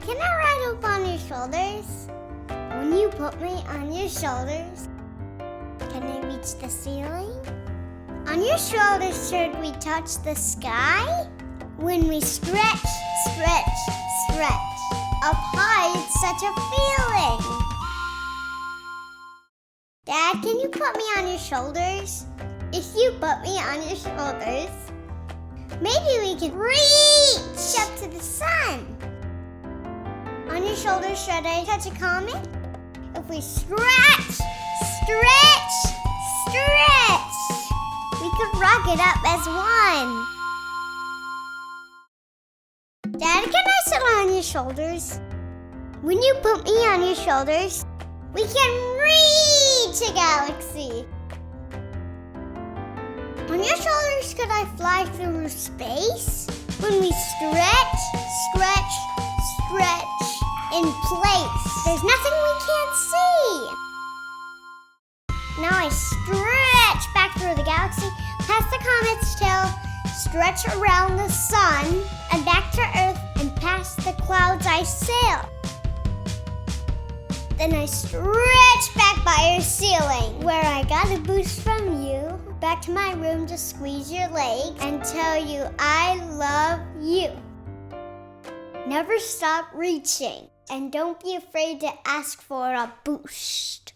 can I ride up on your shoulders? When you put me on your shoulders, can I reach the ceiling? On your shoulders, should we touch the sky? When we stretch, stretch, stretch, up high, it's such a feeling. Dad, can you put me on your shoulders? If you put me on your shoulders, maybe we can reach up to the sun. On your shoulders, should I touch a comet? If we stretch, stretch, stretch, we could rock it up as one. Dad, can I sit on your shoulders? When you put me on your shoulders, we can reach a galaxy. On your shoulders, could I fly through space? When we stretch, stretch, stretch in place, there's nothing we can't see. Now I stretch back through the galaxy, past the comet's tail, stretch around the sun, and back to Earth, and past the clouds I sail. Then I stretch back by your ceiling, where I got a boost from you, back to my room to squeeze your leg and tell you I love you. Never stop reaching, and don't be afraid to ask for a boost.